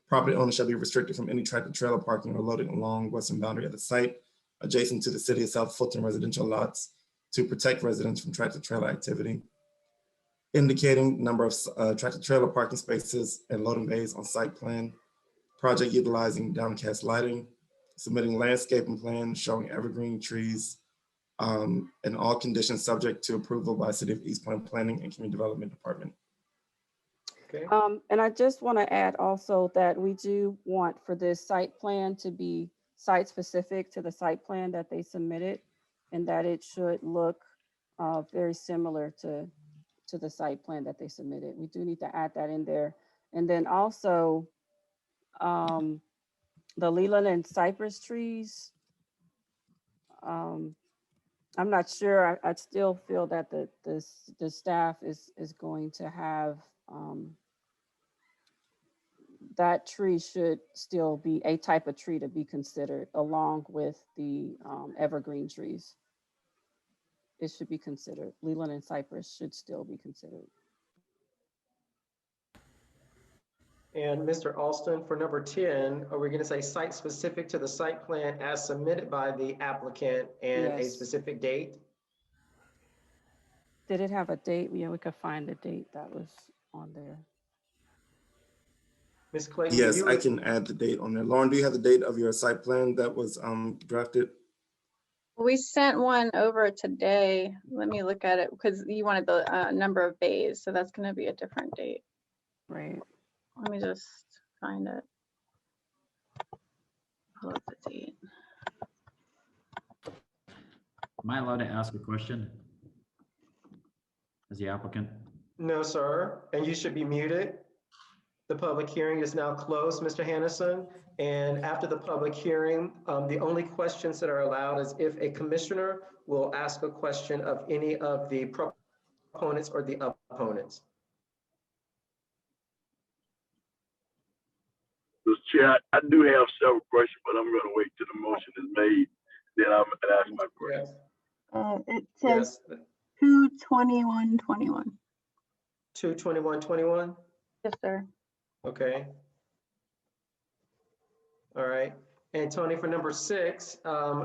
Property owners shall be restricted from any tractor trailer parking or loading along western boundary of the site adjacent to the City of South Fulton residential lots to protect residents from tractor trailer activity. Indicating number of tractor trailer parking spaces and loading bays on site plan. Project utilizing downcast lighting. Submitting landscaping plan showing evergreen trees and all conditions subject to approval by City of East Point Planning and Community Development Department. Okay. and I just want to add also that we do want for this site plan to be site specific to the site plan that they submitted, and that it should look very similar to the site plan that they submitted. We do need to add that in there. And then also the Leland and cypress trees. I'm not sure. I still feel that the staff is going to have that tree should still be a type of tree to be considered along with the evergreen trees. It should be considered. Leland and cypress should still be considered. And Mr. Alston, for number 10, are we going to say site specific to the site plan as submitted by the applicant and a Yes. specific date? Did it have a date? Yeah, we could find the date that was on there. Ms. Clayton? Yes, you I can add the date on there. Lauren, do you have the date of your site plan that was drafted? We sent one over today. Let me look at it because you wanted the number of bays, so that's going to be a different date. Right. Let me just find it. Pull up the date. Am I allowed to ask a question as the applicant? No, sir. And you should be muted. The public hearing is now closed, Mr. Hannison. And after the public hearing, the only questions that are allowed is if a commissioner will ask a question of any of the proponents or the opponents. Mr. Chair, I do have several questions, but I'm going to wait till the motion is made. Then I'm going to ask my question. Yes. It says Yes. 2/21/21. 2/21/21. Yes, sir. Okay. All right. And Tony, for number 6,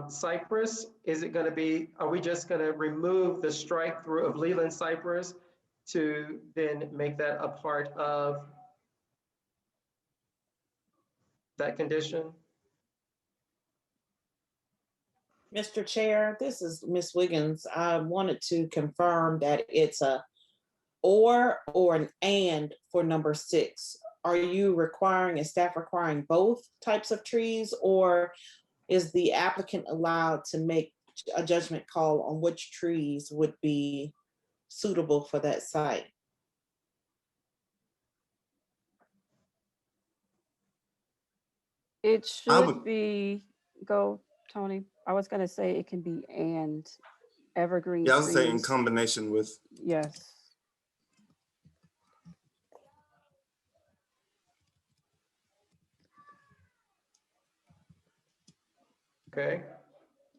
Cypress, is it going to be, are we just going to remove the strike through of Leland Cypress to then make that a part of that condition? Mr. Chair, this is Ms. Wiggins. I wanted to confirm that it's a or an and for number 6. Are you requiring, is staff requiring both types of trees, or is the applicant allowed to make a judgment call on which trees would be suitable for that site? It would- should be, go, Tony. I was gonna say it can be and evergreen Yeah, I was saying in trees. combination with, Yes. Okay.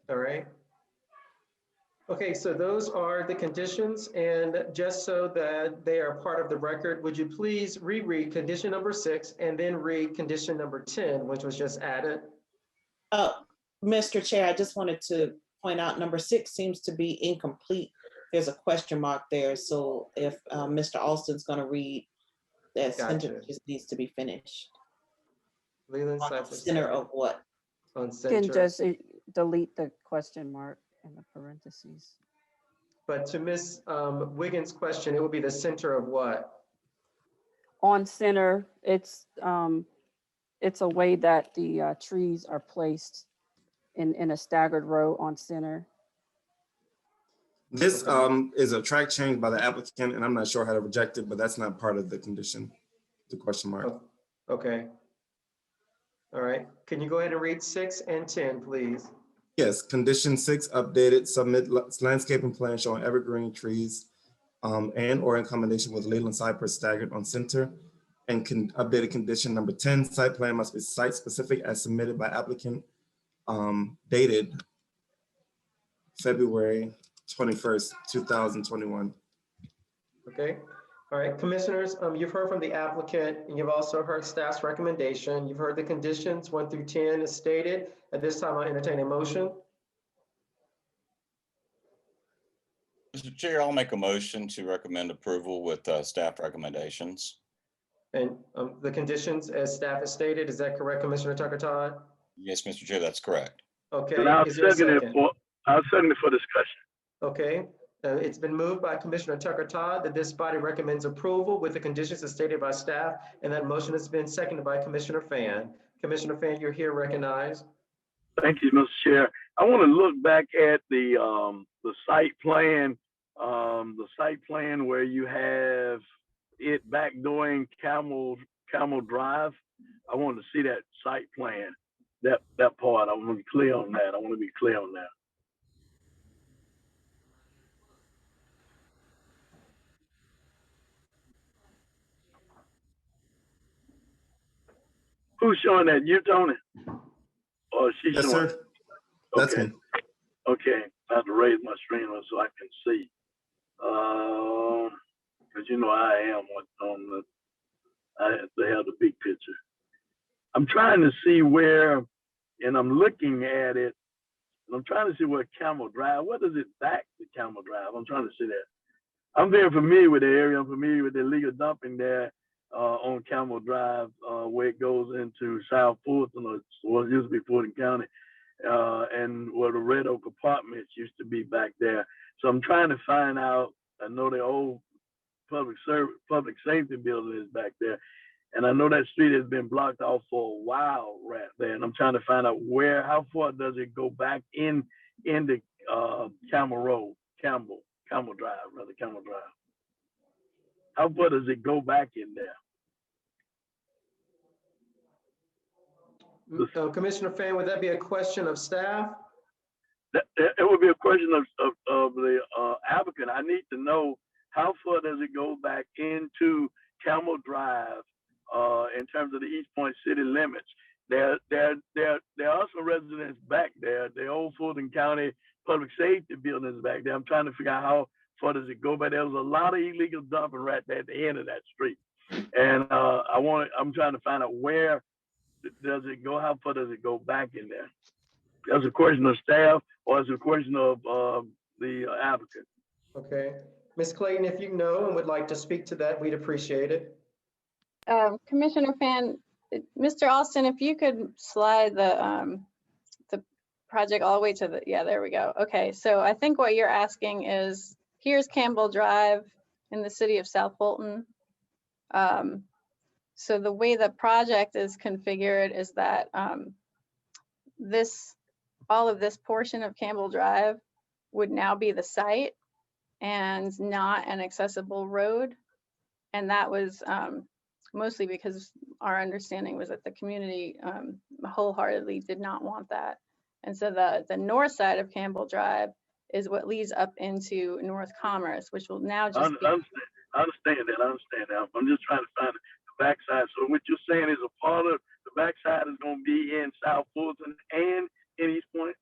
All right. Okay, so those are the conditions, and just so that they are part of the record, would you please reread condition number 6 and then read condition number 10, which was just added? Mr. Chair, I just wanted to point out number 6 seems to be incomplete. There's a question mark there. So if Mr. Alston's going to read, that Gotcha. sentence just needs to be finished. Leland On the Cypress. center of what? On You center. can just delete the question mark in the parentheses. But to Ms. Wiggins' question, it would be the center of what? On center, it's a way that the trees are placed in a staggered row on center. this is a track change by the applicant, and I'm not sure how to reject it, but that's not part of the condition, the question mark. Oh, okay. All right. Can you go ahead and read 6 and 10, please? Yes, condition 6 updated, submit landscaping plan showing evergreen trees and or in combination with Leland cypress staggered on center. And updated condition number 10, site plan must be site specific as submitted by applicant, dated February 21st, 2021. Okay. All right, commissioners, you've heard from the applicant, and you've also heard staff's recommendation. You've heard the conditions 1 through 10 as stated. At this time, I'll entertain a motion. Mr. Chair, I'll make a motion to recommend approval with staff recommendations. And the conditions as staff has stated, is that correct, Commissioner Tucker Todd? Yes, Mr. Chair, that's correct. Okay. And I'll Is there a second it second? for, discussion. Okay, it's been moved by Commissioner Tucker Todd that this body recommends approval with the conditions as stated by staff, and that motion has been seconded by Commissioner Fan. Commissioner Fan, you're here recognized. Thank you, Mr. Chair. I want to look back at the site plan, where you have it backdooring Campbell Drive. I want to see that site plan, that part. I want to be clear on that. Who's showing that? You, Tony? Or is she Yes, showing? sir. That's Okay. me. Okay, I have to raise my screen so I can see. Because you know I am I have to have the big picture. I'm trying to see where, and I'm looking at it, and I'm trying to see where Campbell Drive, what does it back to Campbell Drive? I'm trying to see that. I'm very familiar with the area. I'm familiar with the illegal dumping there on Campbell Drive, where it goes into South Fulton, or what used to be Fulton County, and where the Red Oak Apartments used to be back there. So I'm trying to find out. I know the old public safety building is back there, and I know that street has been blocked off for a while right there. And I'm trying to find out how far does it go back into Campbell Drive. How far does it go back in there? Commissioner Fan, would that be a question of staff? It would be a question of the applicant. I need to know how far does it go back into Campbell Drive in terms of the East Point city limits. There are some residents back there. The old Fulton County Public Safety Building is back there. I'm trying to figure out how far does it go, but there was a lot of illegal dumping right there at the end of that street. And I'm trying to find out where does it go, how far does it go back in there? That's a question of staff or it's a question of the applicant. Okay. Ms. Clayton, if you know and would like to speak to that, we'd appreciate it. Commissioner Fan, Mr. Austin, if you could slide the project all the way to the, yeah, there we go. Okay, so I think what you're asking is, here's Campbell Drive in the city of South Bolton. So the way the project is configured is that all of this portion of Campbell Drive would now be the site and not an accessible road. And that was mostly because our understanding was that the community wholeheartedly did not want that. And so the north side of Campbell Drive is what leads up into North Commerce, which will now just be. I understand that. I'm just trying to find the backside. So what you're saying is a part of the backside is going to be in South Fulton and in East Point?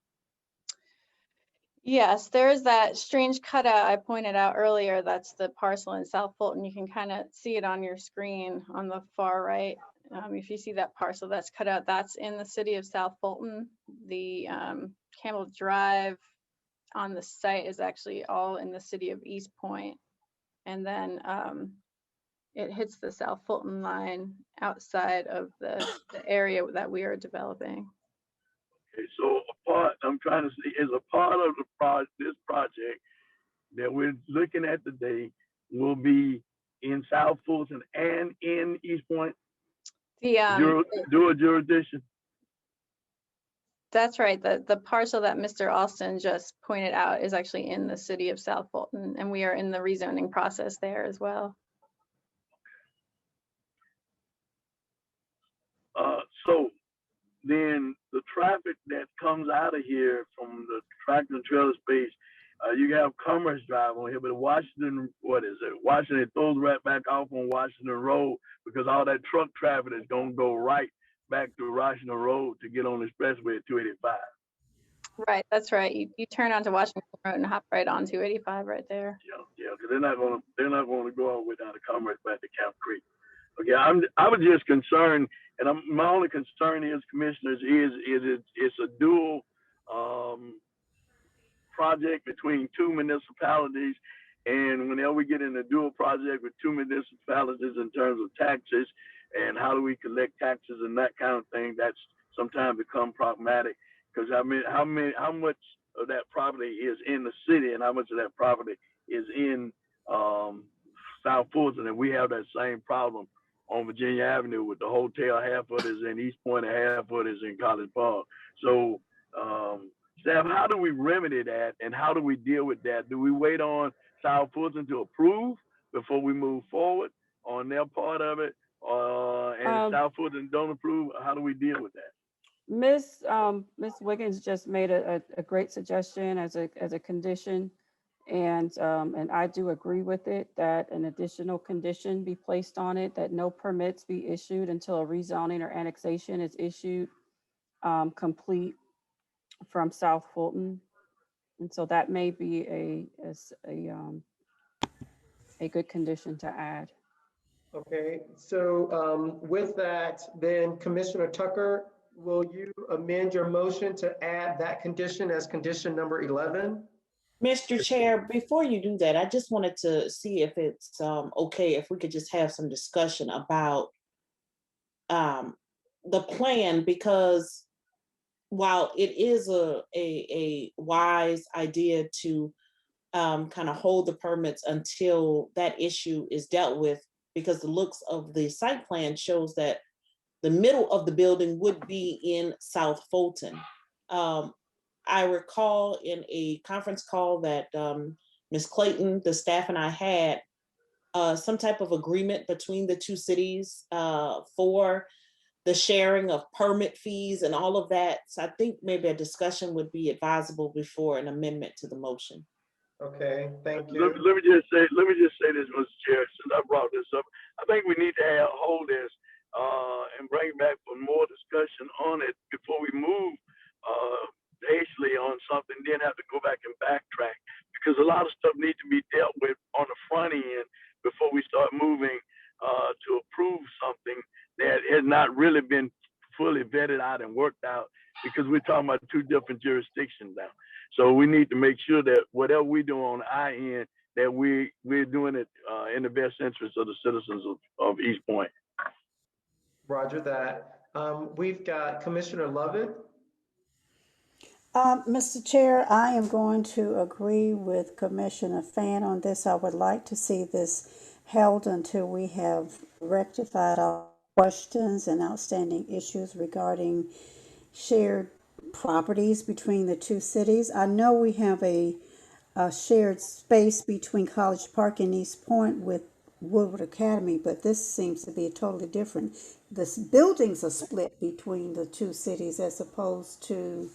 Yes, there is that strange cutout I pointed out earlier. That's the parcel in South Fulton. You can kind of see it on your screen on the far right. If you see that parcel that's cut out, that's in the city of South Fulton. The Campbell Drive on the site is actually all in the city of East Point. And then it hits the South Fulton line outside of the area that we are developing. Okay, so I'm trying to see, is a part of this project that we're looking at today will be in South Fulton and in East Point? The dual jurisdiction? That's right. The parcel that Mr. Austin just pointed out is actually in the city of South Fulton, and we are in the rezoning process there as well. So then the traffic that comes out of here from the tractor and trailer space, you have Commerce Drive on here, but Washington, Washington throws right back off on Washington Road because all that truck traffic is going to go right back to Washington Road to get on the expressway at 285. Right, that's right. You turn onto Washington Road and hop right on 285 right there. Yeah, because they're not going to go all the way down to Commerce back to Camp Creek. Okay, I was just concerned, and my only concern is, commissioners, it's a dual project between two municipalities, and whenever we get in a dual project with two municipalities in terms of taxes and how do we collect taxes and that kind of thing, that's sometimes become problematic because how much of that property is in the city and how much of that property is in South Fulton, and we have that same problem on Virginia Avenue with the hotel. Half of it is in East Point and half of it is in College Park. So, staff, how do we remedy that and how do we deal with that? Do we wait on South Fulton to approve before we move forward on their part of it? And South Fulton don't approve? How do we deal with that? Ms. Wiggins just made a great suggestion as a condition. And I do agree with it that an additional condition be placed on it, that no permits be issued until a rezoning or annexation is issued complete from South Fulton. And so that may be a good condition to add. Okay, so with that, then Commissioner Tucker, will you amend your motion to add that condition as condition number 11? Mr. Chair, before you do that, I just wanted to see if it's okay if we could just have some discussion about the plan, because while it is a wise idea to kind of hold the permits until that issue is dealt with, because the looks of the site plan shows that the middle of the building would be in South Fulton. I recall in a conference call that Ms. Clayton, the staff, and I had some type of agreement between the two cities for the sharing of permit fees and all of that. So I think maybe a discussion would be advisable before an amendment to the motion. Okay, thank Let, you. let me just say this, Mr. Chair, since I brought this up. I think we need to hold this and bring it back for more discussion on it before we move hastily on something, then have to go back and backtrack, because a lot of stuff needs to be dealt with on the front end before we start moving to approve something that has not really been fully vetted out and worked out, because we're talking about two different jurisdictions now. So we need to make sure that whatever we do on our end, that we're doing it in the best interest of the citizens of East Point. Roger that. We've got Commissioner Lovett. Mr. Chair, I am going to agree with Commissioner Fan on this. I would like to see this held until we have rectified our questions and outstanding issues regarding shared properties between the two cities. I know we have a shared space between College Park and East Point with Woodward Academy, but this seems to be totally different. The buildings are split between the two cities as opposed to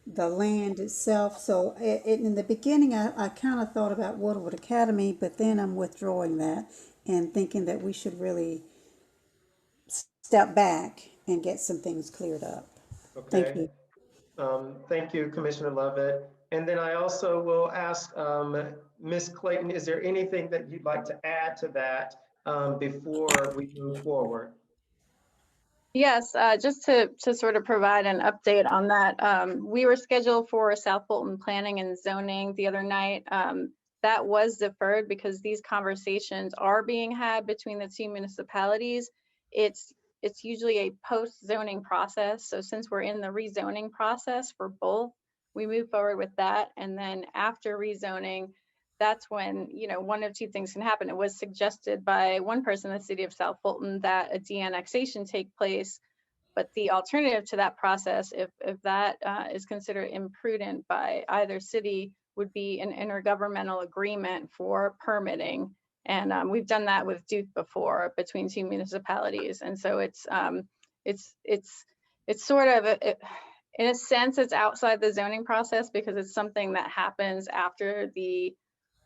the land itself. So in the beginning, I kind of thought about Woodward Academy, but then I'm withdrawing that and thinking that we should really step back and get some things cleared up. Okay. Thank you. Thank you, Commissioner Lovett. And then I also will ask Ms. Clayton, is there anything that you'd like to add to that before we move forward? Yes, just to sort of provide an update on that, we were scheduled for South Bolton Planning and Zoning the other night. That was deferred because these conversations are being had between the two municipalities. It's usually a post-zoning process. So since we're in the rezoning process for both, we move forward with that. And then after rezoning, that's when, one of two things can happen. It was suggested by one person in the city of South Bolton that a de-annexation take place, but the alternative to that process, if that is considered imprudent by either city, would be an intergovernmental agreement for permitting. And we've done that with Duke before between two municipalities. And so it's sort of, in a sense, it's outside the zoning process because it's something that happens after the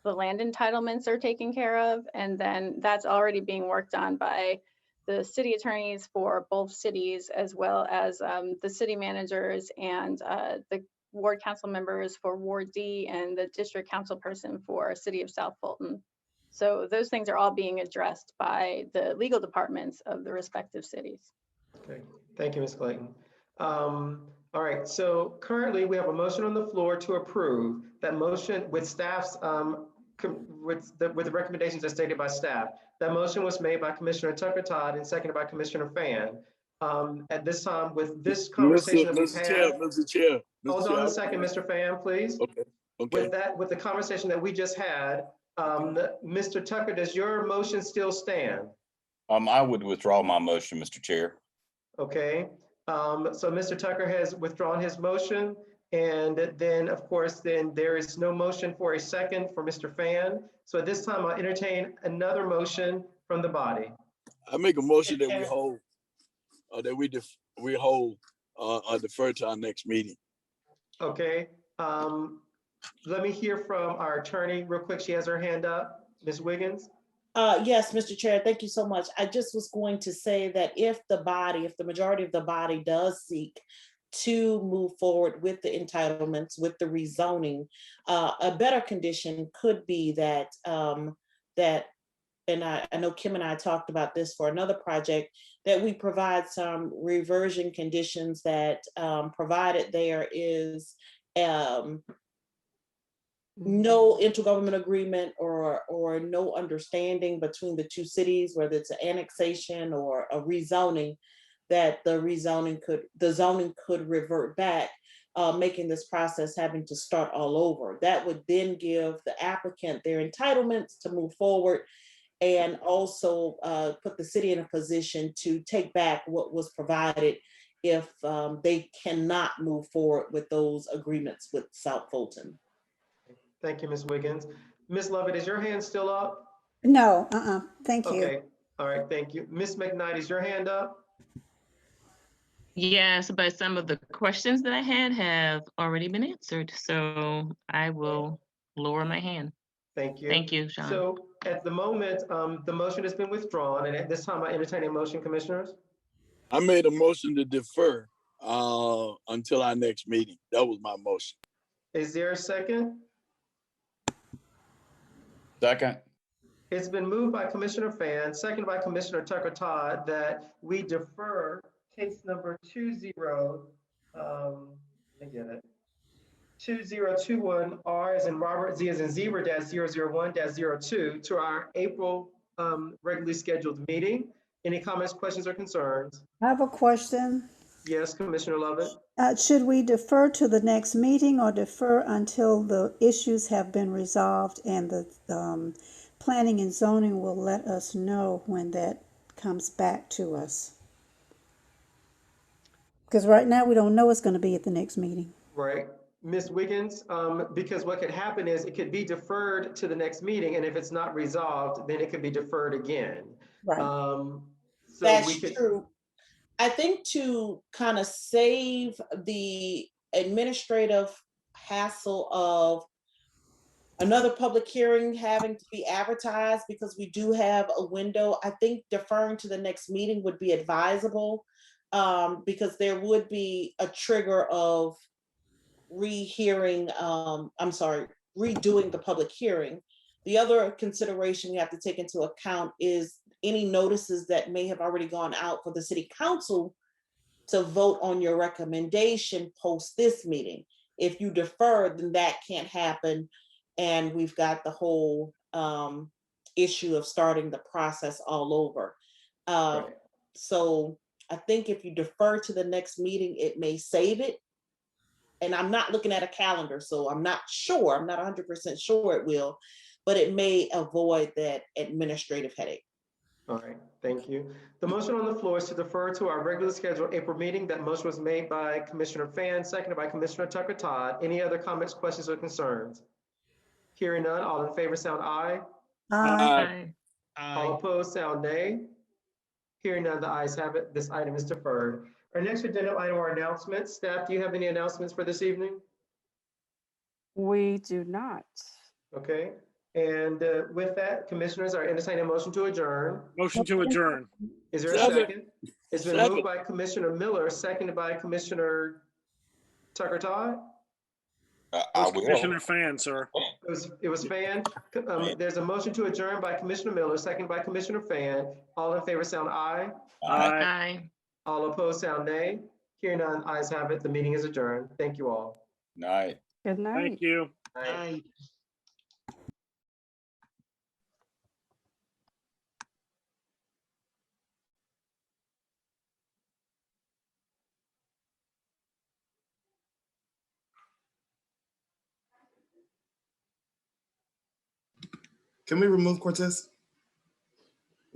land entitlements are taken care of. And then that's already being worked on by the city attorneys for both cities, as well as the city managers and the ward council members for Ward D and the district council person for City of South Bolton. So those things are all being addressed by the legal departments of the respective cities. Okay, thank you, Ms. Clayton. All right, so currently we have a motion on the floor to approve. That motion with staff's, with the recommendations as stated by staff. That motion was made by Commissioner Tucker Todd and seconded by Commissioner Fan. At this time, with this conversation that we've had. Mr. Chair. Hold on a second, Mr. Fan, please. Okay. With the conversation that we just had, Mr. Tucker, does your motion still stand? I would withdraw my motion, Mr. Chair. Okay, so Mr. Tucker has withdrawn his motion, and then, of course, then there is no motion for a second for Mr. Fan. So at this time, I'll entertain another motion from the body. I make a motion that we hold, defer to our next meeting. Okay, let me hear from our attorney real quick. She has her hand up. Ms. Wiggins? Yes, Mr. Chair, thank you so much. I just was going to say that if the majority of the body does seek to move forward with the entitlements, with the rezoning, a better condition could be that, and I know Kim and I talked about this for another project, that we provide some reversion conditions that provided there is no intergovernmental agreement or no understanding between the two cities, whether it's an annexation or a rezoning, that the zoning could revert back, making this process having to start all over. That would then give the applicant their entitlements to move forward, and also put the city in a position to take back what was provided if they cannot move forward with those agreements with South Bolton. Thank you, Ms. Wiggins. Ms. Lovett, is your hand still up? No, thank you. Okay, all right, thank you. Ms. McKnight, is your hand up? Yes, but some of the questions that I had have already been answered, so I will lower my hand. Thank you. Thank you, Sean. So at the moment, the motion has been withdrawn, and at this time, I entertain a motion, commissioners. I made a motion to defer until our next meeting. That was my motion. Is there a second? Second. It's been moved by Commissioner Fan, seconded by Commissioner Tucker Todd, that we defer case number 2021R as in Robert, Z as in zebra -001-02 to our April regularly scheduled meeting. Any comments, questions, or concerns? I have a question. Yes, Commissioner Lovett. Should we defer to the next meeting or defer until the issues have been resolved and the planning and zoning will let us know when that comes back to us? Because right now we don't know what's going to be at the next meeting. Right. Ms. Wiggins, because what could happen is it could be deferred to the next meeting, and if it's not resolved, then it could be deferred again. Right. So That's true. I think to kind of save the administrative hassle of another public hearing having to be advertised, because we do have a window, I think deferring to the next meeting would be advisable, because there would be a trigger of redoing the public hearing. The other consideration we have to take into account is any notices that may have already gone out for the city council to vote on your recommendation post this meeting. If you defer, then that can't happen. And we've got the whole issue of starting the process all over. So I think if you defer to the next meeting, it may save it. And I'm not looking at a calendar, so I'm not sure. I'm not 100% sure it will, but it may avoid that administrative headache. All right, thank you. The motion on the floor is to defer to our regularly scheduled April meeting. That motion was made by Commissioner Fan, seconded by Commissioner Tucker Todd. Any other comments, questions, or concerns? Hearing none, all in favor sound aye. Aye. All opposed sound nay. Hearing none, the ayes have it. This item is deferred. Our next agenda item are announcements. Staff, do you have any announcements for this evening? We do not. Okay. And with that, commissioners, are entertaining a motion to adjourn. Motion to adjourn. Is there a second? It's been moved by Commissioner Miller, seconded by Commissioner Tucker Todd. Commissioner Fan, sir. It was Fan. There's a motion to adjourn by Commissioner Miller, seconded by Commissioner Fan. All in favor sound aye. Aye. All opposed sound nay. Hearing none, ayes have it. The meeting is adjourned. Thank you all. Night. Good night. Thank you. Night. Can we remove Cortez?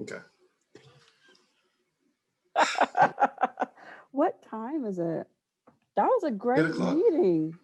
Okay. What time is it? That was a great 8 o'clock. meeting.